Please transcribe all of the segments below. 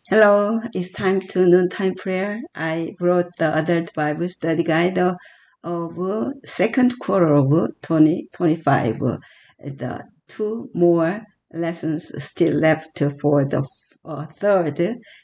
Hello, it's time to noontime prayer. I brought the adult Bible study guide of second quarter of 2025. The two more lessons still left for the third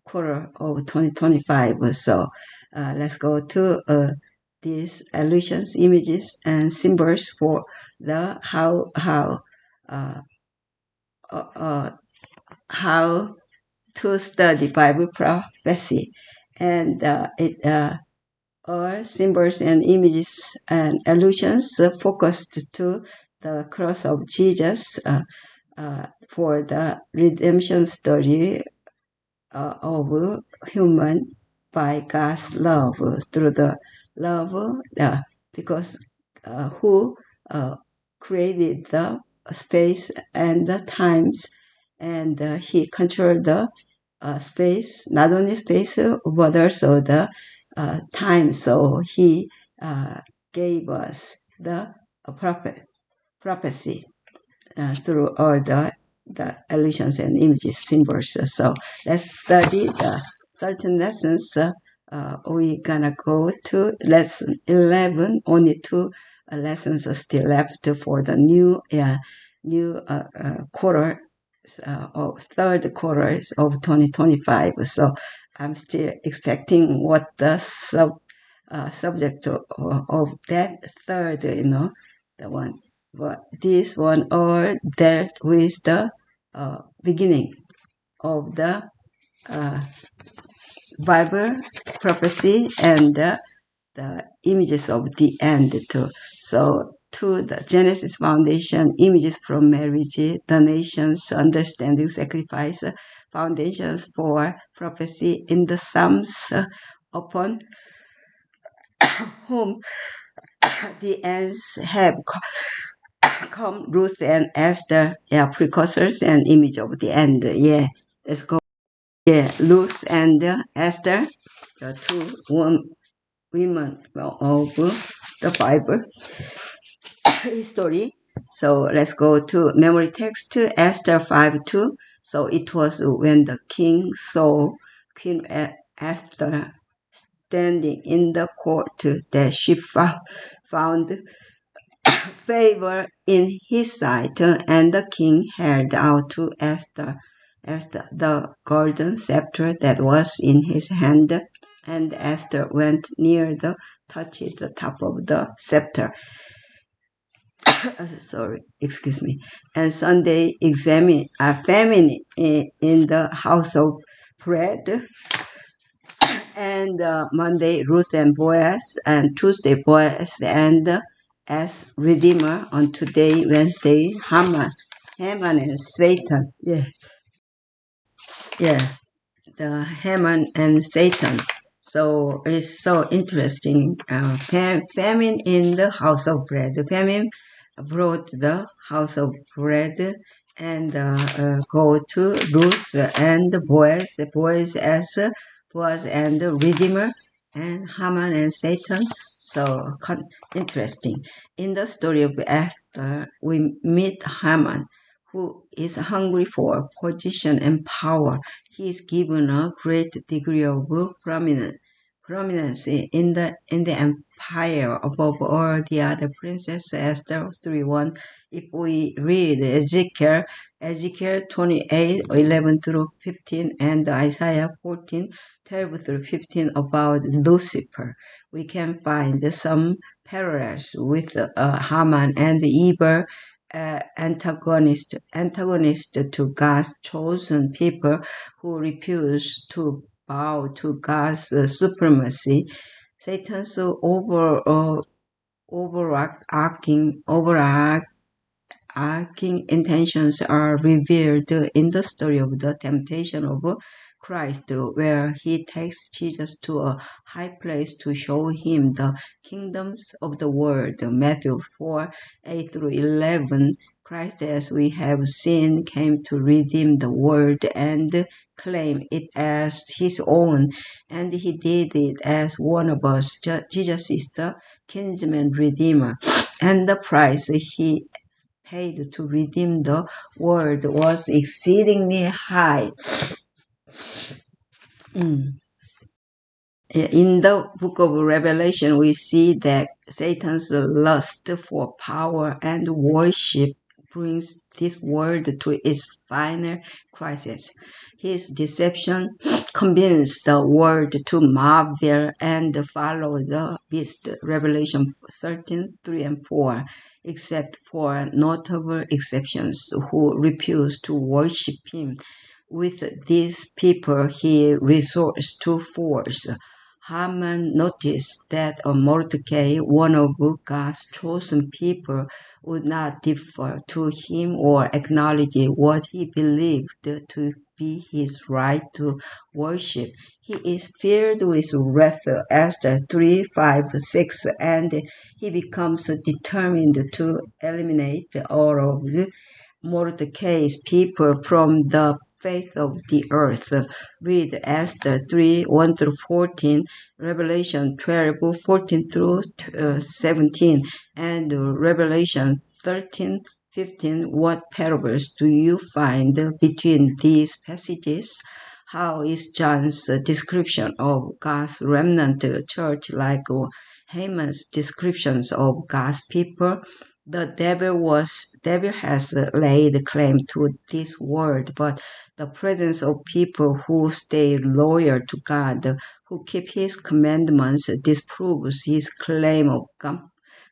quarter of 2025. So let's go to these allusions, images, and symbols for the uh, uh, uh, how to study Bible prophecy, and it are symbols and images and allusions focused to the cross of Jesus for the redemption story of human by God's love through the love because who created the space and the times, and he controlled the space, not only space, but also the time. So he gave us the prophecy through all the allusions and images, symbols. So let's study the certain lessons. We're gonna go to lesson 11. Only two lessons are still left for the new quarter of third quarter of 2025. So I'm still expecting what the subject of that third, the one. But this one all dealt with the beginning of the uh, Bible prophecy and the images of the end too. So to the Genesis foundation, images from marriage, the nations, understanding, sacrifice, foundations for prophecy in the Psalms, upon whom the ends have come, Ruth and Esther, precursors and image of the end. Yeah, let's go. Yeah, Ruth and Esther, the two women of the Bible history. So let's go to memory text, Esther 5:2. So it was when the king saw Queen Esther standing in the court that she found favor in his sight, and the king held out to Esther the golden scepter that was in his hand, and Esther went near touched the top of the scepter. Sorry, excuse me. And Sunday famine in the house of bread, and Monday Ruth and Boaz, and Tuesday Boaz and as Redeemer, on today Wednesday Haman and Satan. Yeah, the Haman and Satan. So it's so interesting. Famine in the house of bread. The famine brought the house of bread, and go to Ruth and Boaz. Boaz as Boaz and the Redeemer, and Haman and Satan. So interesting. In the story of Esther, we meet Haman, who is hungry for position and power. He is given a great degree of prominence in the empire above all the other princes. Esther 3:1. If we read Ezekiel 28:11 through 15, and Isaiah 14:12 through 15 about Lucifer, we can find some parallels with Haman and the evil antagonist to God's chosen people who refuse to bow to God's supremacy. Satan's overarching intentions are revealed in the story of the temptation of Christ, where he takes Jesus to a high place to show him the kingdoms of the world. Matthew 4:8 through 11. Christ, as we have seen, came to redeem the world and claim it as his own, and he did it as one of us. Jesus is the kinsman redeemer, and the price he paid to redeem the world was exceedingly high. Mm. In the book of Revelation, we see that Satan's lust for power and worship brings this world to its final crisis. His deception convinced the world to marvel and follow the beast, Revelation 13:3 and 4, except for notable exceptions who refuse to worship him. With these people, he resorts to force. Haman noticed that Mordecai, one of God's chosen people, would not defer to him or acknowledge what he believed to be his right to worship. He is filled with wrath, Esther 3, 5, 6, and he becomes determined to eliminate all of Mordecai's people from the face of the earth. Read Esther 3, 1 through 14, Revelation 12, 14 through 17, and Revelation 13, 15. What parables do you find between these passages? How is John's description of God's remnant church like Haman's descriptions of God's people? The devil has laid claim to this world, but the presence of people who stay loyal to God, who keep his commandments, disproves his claim of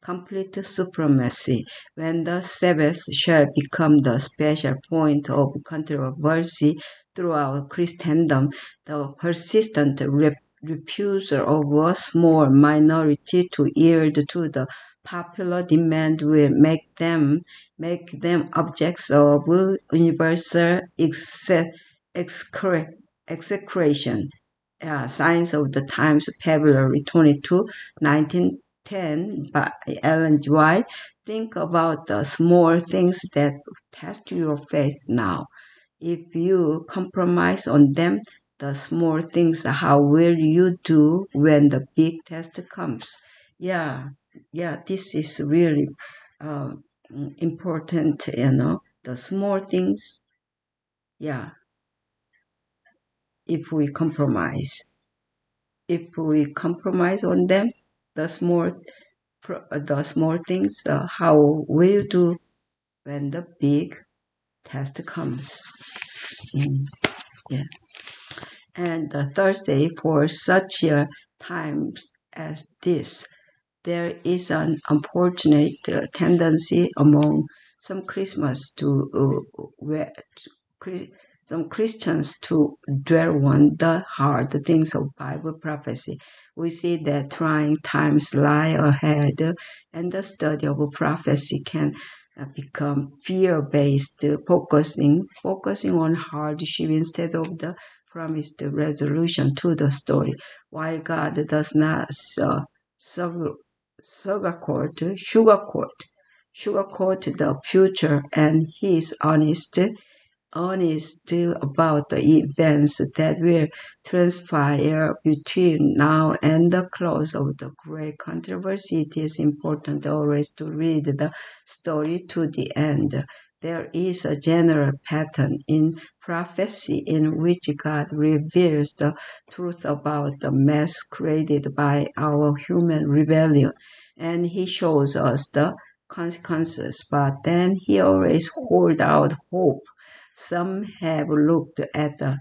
complete supremacy. When the Sabbath shall become the special point of controversy throughout Christendom, the persistent refusal of a small minority to yield to the popular demand will make them objects of universal execration. Signs of the Times, February 22, 1910, by Ellen White. Think about the small things that test your faith now. If you compromise on them, the small things, how will you do when the big test comes? Yeah, this is really important, the small things. Yeah, if we compromise. If we compromise on them, the small things, how will you do when the big test comes? Yeah. And Thursday, for such a time as this, there is an unfortunate tendency among some Christmas some Christians to dwell on the hard things of Bible prophecy. We see that trying times lie ahead, and the study of prophecy can become fear-based, focusing on hardship instead of the promised resolution to the story. While God does not sugarcoat the future, and he is honest about the events that will transpire between now and the close of the great controversy. It is important always to read the story to the end. There is a general pattern in prophecy in which God reveals the truth about the mess created by our human rebellion, and he shows us the consequences, but then he always holds out hope. Some have looked at the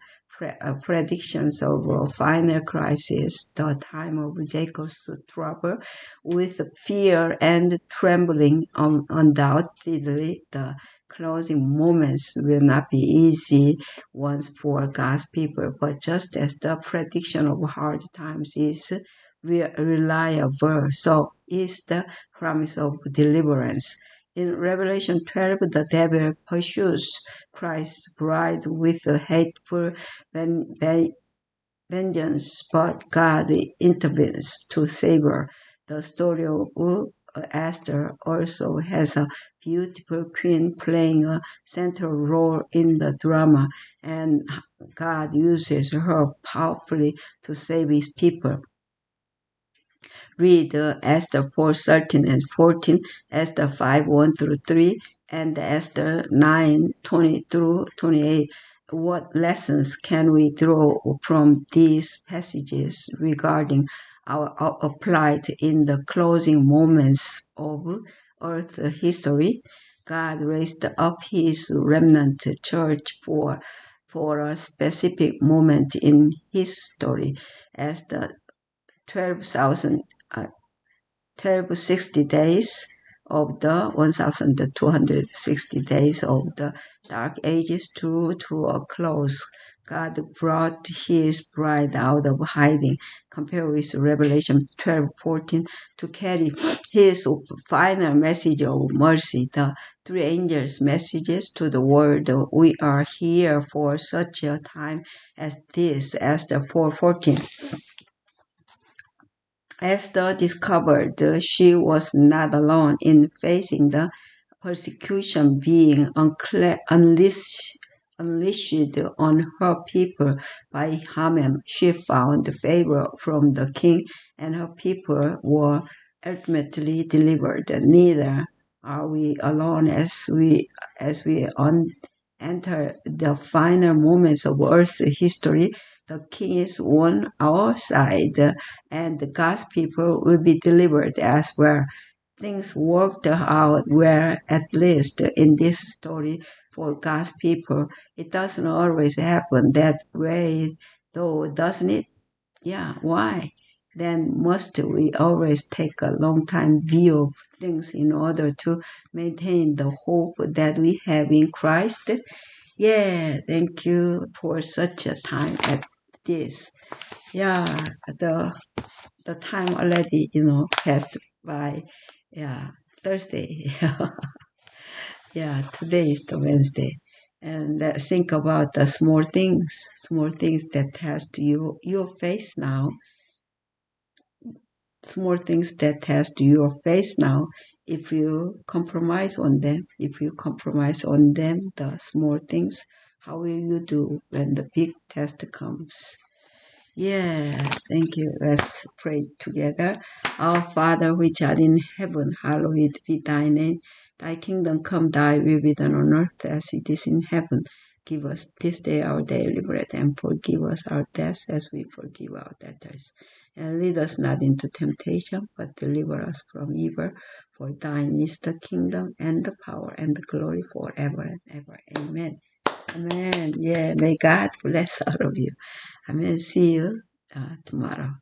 predictions of a final crisis, the time of Jacob's trouble, with fear and trembling. Undoubtedly, the closing moments will not be easy ones for God's people, but just as the prediction of hard times is reliable, so is the promise of deliverance. In Revelation 12, the devil pursues Christ's bride with a hateful vengeance, but God intervenes to save her. The story of Esther also has a beautiful queen playing a central role in the drama, and God uses her powerfully to save his people. Read Esther 4:13 and 14, Esther 5:1 through 3, and Esther 9:20 through 28. what lessons can we draw from these passages regarding our applied in the closing moments of Earth history? God raised up His remnant church for a specific moment in His story, as the 12,000 1260 days of the 1260 days of the Dark Ages drew to a close. God brought His bride out of hiding, compared with Revelation 12:14, to carry His final message of mercy, the three angels' messages to the world. We are here for such a time as this, Esther 4:14. Esther discovered she was not alone in facing the persecution being unleashed on her people by Haman. She found favor from the king, and her people were ultimately delivered. Neither are we alone as we enter the final moments of Earth's history. The king is on our side, and God's people will be delivered as well. Things worked out well, at least in this story, for God's people. It doesn't always happen that way, though, doesn't it? Yeah, why? Then must we always take a long time view of things in order to maintain the hope that we have in Christ? Yeah, thank you for such a time at this. Yeah, the time already, passed by. Yeah, Thursday. Yeah, today is the Wednesday. And think about the small things that has to your face now, small things that has to your face now. If you compromise on them, the small things, how will you do when the big test comes? Yeah, thank you. Let's pray together. Our Father, which art in heaven, hallowed be thy name. Thy kingdom come, thy will be done on earth as it is in heaven. Give us this day our daily bread, and forgive us our debts as we forgive our debtors. And lead us not into temptation, but deliver us from evil. For thine is the kingdom, and the power, and the glory forever and ever. Amen. Amen. Yeah, may God bless all of you. Amen. See you tomorrow.